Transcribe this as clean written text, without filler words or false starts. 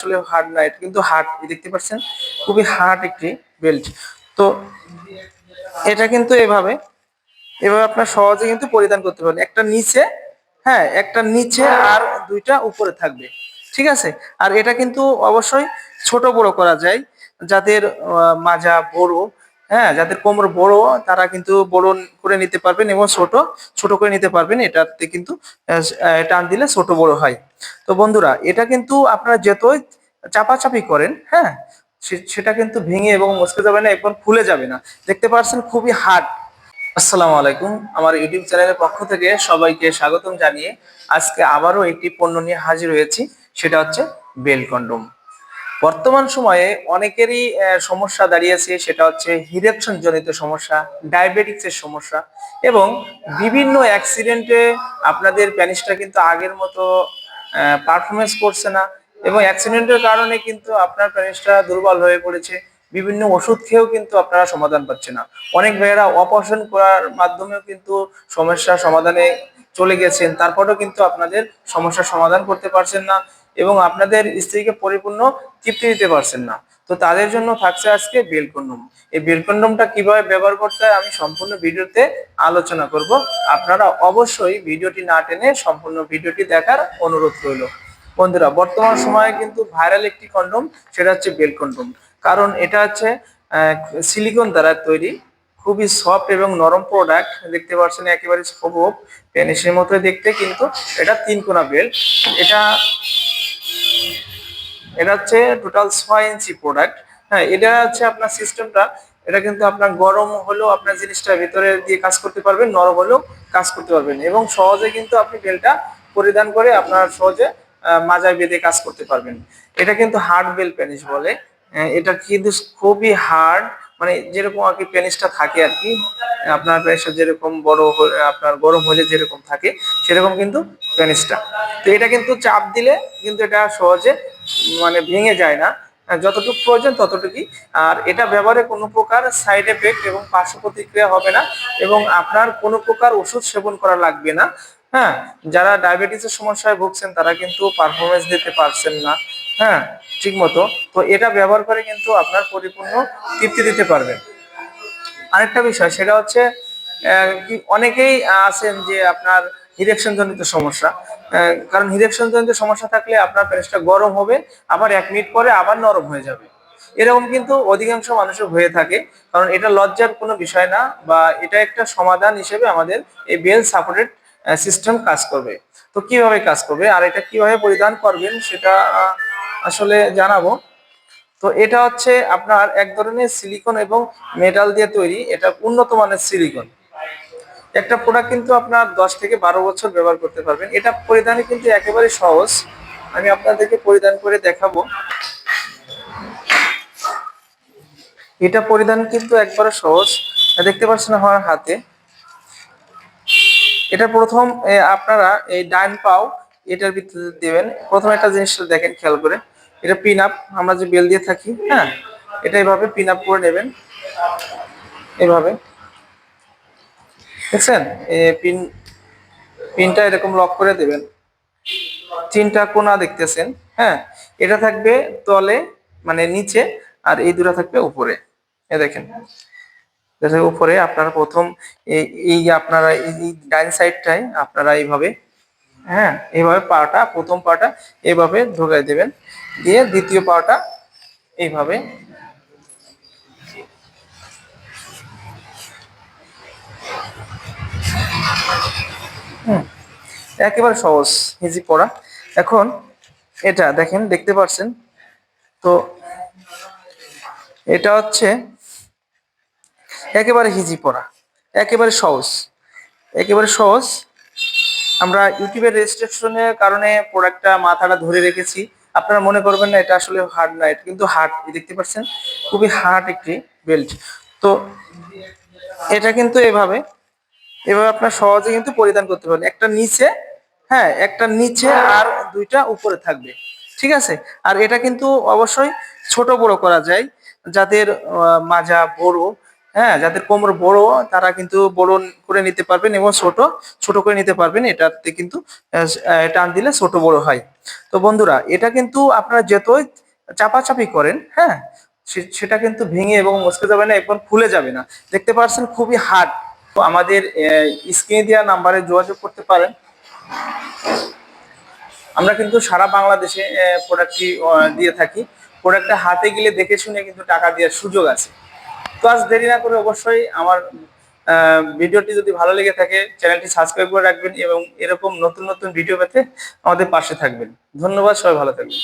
আসলে হার্ড না, এটা কিন্তু হার্ড, দেখতে পাচ্ছেন খুবই হার্ড একটি বেল্ট। তো এটা কিন্তু এভাবে এভাবে আপনার সহজে কিন্তু পরিধান করতে পারেন, একটা নিচে, হ্যাঁ একটা নিচে আর দুইটা উপরে থাকবে, ঠিক আছে। আর এটা কিন্তু অবশ্যই ছোট বড় করা যায়, যাদের মাজা বড়, হ্যাঁ যাদের কোমর বড় তারা কিন্তু বড় করে নিতে পারবেন, এবং ছোট ছোট করে নিতে পারবেন, এটাতে কিন্তু টান দিলে ছোট বড় হয়। তো বন্ধুরা, এটা কিন্তু আপনারা যতই চাপাচাপি করেন, হ্যাঁ সেটা কিন্তু ভেঙে এবং মচকে যাবে না এবং খুলে যাবে না, দেখতে পাচ্ছেন খুবই হার্ড। আসসালামু আলাইকুম, আমার ইউটিউব চ্যানেলের পক্ষ থেকে সবাইকে স্বাগতম জানিয়ে আজকে আবারও একটি পণ্য নিয়ে হাজির হয়েছি, সেটা হচ্ছে বেল কন্ডোম। বর্তমান সময়ে অনেকেরই সমস্যা দাঁড়িয়েছে, সেটা হচ্ছে ইরেকশন জনিত সমস্যা, ডায়াবেটিক্সের সমস্যা, এবং বিভিন্ন অ্যাক্সিডেন্টে আপনাদের প্যানিসটা কিন্তু আগের মতো পারফরমেন্স করছে না, এবং অ্যাক্সিডেন্টের কারণে কিন্তু আপনার প্যানিসটা দুর্বল হয়ে পড়েছে। বিভিন্ন ওষুধ খেয়েও কিন্তু আপনারা সমাধান পাচ্ছে না। অনেক ভাইয়েরা অপারেশন করার মাধ্যমেও কিন্তু সমস্যার সমাধানে চলে গেছেন, তারপরেও কিন্তু আপনাদের সমস্যার সমাধান করতে পারছেন না, এবং আপনাদের স্ত্রীকে পরিপূর্ণ তৃপ্তি দিতে পারছেন না। তো তাদের জন্য থাকছে আজকে বেল কন্ডোম। এই বেল কন্ডোমটা কিভাবে ব্যবহার করতে হয় আমি সম্পূর্ণ ভিডিওতে আলোচনা করব। আপনারা অবশ্যই ভিডিওটি না টেনে সম্পূর্ণ ভিডিওটি দেখার অনুরোধ রইল। বন্ধুরা, বর্তমান সময়ে কিন্তু ভাইরাল একটি কন্ডোম, সেটা হচ্ছে বেল কন্ডোম। কারণ এটা হচ্ছে সিলিকন দ্বারা তৈরি, খুবই সফট এবং নরম প্রোডাক্ট, দেখতে পাচ্ছেন একেবারে সবুজ পেনিসের মতো দেখতে, কিন্তু এটা 3 কোনা বেল্ট। এটা এটা হচ্ছে টোটাল 6 ইঞ্চি প্রোডাক্ট। হ্যাঁ, এটা হচ্ছে আপনার সিস্টেমটা, এটা কিন্তু আপনার গরম হলেও আপনার জিনিসটা ভিতরে দিয়ে কাজ করতে পারবেন, নরম হলেও কাজ করতে পারবেন, এবং সহজে কিন্তু আপনি বেলটা পরিধান করে আপনার সহজে মাজায় বেঁধে কাজ করতে পারবেন। এটা কিন্তু হার্ড বেল পেনিস বলে। এটা কিন্তু খুবই হার্ড, মানে যেরকম আর কি পেনিসটা থাকে আর কি, আপনার পেনিসটা যেরকম আপনার গরম হলে যেরকম থাকে সেরকম কিন্তু পেনিসটা। তো এটা কিন্তু চাপ দিলে কিন্তু এটা সহজে মানে ভেঙে যায় না, যতটুকু প্রয়োজন ততটুকুই। আর এটা ব্যবহারে কোনো প্রকার সাইড এফেক্ট এবং পার্শ্ব প্রতিক্রিয়া হবে না, এবং আপনার কোনো প্রকার ওষুধ সেবন করা লাগবে না। হ্যাঁ, যারা ডায়াবেটিসের সমস্যায় ভুগছেন তারা কিন্তু পারফরমেন্স দিতে পারছেন না, হ্যাঁ ঠিক মতো, তো এটা ব্যবহার করে কিন্তু আপনার পরিপূর্ণ তৃপ্তি দিতে পারবেন। আরেকটা বিষয় সেটা হচ্ছে অনেকেই আছেন যে আপনার ইরেকশন জনিত সমস্যা, কারণ ইরেকশন জনিত সমস্যা থাকলে আপনার পেনিসটা গরম হবে, আবার 1 মিনিট পরে আবার নরম হয়ে যাবে, এরকম কিন্তু অধিকাংশ মানুষের হয়ে থাকে। কারণ এটা লজ্জার কোনো বিষয় না, বা এটা একটা সমাধান হিসেবে আমাদের এই বেল সাপোর্টেড সিস্টেম কাজ করবে। তো কিভাবে কাজ করবে আর এটা কিভাবে পরিধান করবেন সেটা আসলে জানাবো। তো এটা হচ্ছে আপনার এক ধরনের সিলিকন এবং মেটাল দিয়ে তৈরি, এটা উন্নত মানের সিলিকন। একটা প্রোডাক্ট কিন্তু আপনার 10 থেকে 12 বছর ব্যবহার করতে পারবেন। এটা পরিধানে কিন্তু একেবারে সহজ, আমি আপনাদেরকে পরিধান করে দেখাবো। এটা পরিধান কিন্তু একবারে সহজ, দেখতে পাচ্ছেন আমার হাতে। এটা প্রথম আপনারা এই ডান পাও এটার ভিতরে দিবেন। প্রথমে একটা জিনিস দেখেন খেয়াল করে, এটা পিন আপ, আমরা যে বেল দিয়ে থাকি, হ্যাঁ এটা এইভাবে পিন আপ করে নেবেন, এইভাবে দেখছেন। পিন পিনটা এরকম লক করে দেবেন, 3টা কোণা দেখতেছেন, হ্যাঁ এটা থাকবে তলে মানে নিচে, আর এই দুটো থাকবে উপরে। এ দেখেন উপরে আপনারা প্রথম এই আপনারা এই ডাইন সাইডটাই আপনারা এইভাবে, হ্যাঁ এইভাবে পাটা, প্রথম পাটা এইভাবে ঢোকাই দেবেন, দিয়ে দ্বিতীয় পাটা এইভাবে, একেবারে সহজ ইজি পড়া। এখন এটা দেখেন, দেখতে পাচ্ছেন তো, এটা হচ্ছে একেবারে ইজি পড়া, একেবারে সহজ, একেবারে সহজ। আমরা ইউটিউবের রেজিস্ট্রেশনের কারণে প্রোডাক্টটা মাথাটা ধরে রেখেছি, আপনারা মনে করবেন না এটা আসলে হার্ড না, এটা কিন্তু হার্ড, দেখতে পাচ্ছেন খুবই হার্ড একটি বেল্ট। তো এটা কিন্তু এভাবে এভাবে আপনার সহজে কিন্তু পরিধান করতে পারেন, একটা নিচে, হ্যাঁ একটা নিচে আর দুইটা উপরে থাকবে, ঠিক আছে। আর এটা কিন্তু অবশ্যই ছোট বড় করা যায়, যাদের মাজা বড়, হ্যাঁ, যাদের কোমর বড় তারা কিন্তু বড় করে নিতে পারবেন এবং ছোট ছোট করে নিতে পারবেন। এটাতে কিন্তু টান দিলে ছোট বড় হয়। তো বন্ধুরা, এটা কিন্তু আপনারা যতই চাপাচাপি করেন, হ্যাঁ, সেটা কিন্তু ভেঙে এবং মচকে যাবে না এবং খুলে যাবে না। দেখতে পাচ্ছেন খুবই হার্ড। তো আমাদের স্ক্রিনে দেওয়া নাম্বারে যোগাযোগ করতে পারেন। আমরা কিন্তু সারা বাংলাদেশে প্রোডাক্টটি দিয়ে থাকি। প্রোডাক্টটা হাতে গেলে দেখে শুনে কিন্তু টাকা দেওয়ার সুযোগ আছে। তো আজ দেরি না করে অবশ্যই আমার ভিডিওটি যদি ভালো লেগে থাকে চ্যানেলটি সাবস্ক্রাইব করে রাখবেন এবং এরকম নতুন নতুন ভিডিও পেতে আমাদের পাশে থাকবেন। ধন্যবাদ, সবাই ভালো থাকবেন।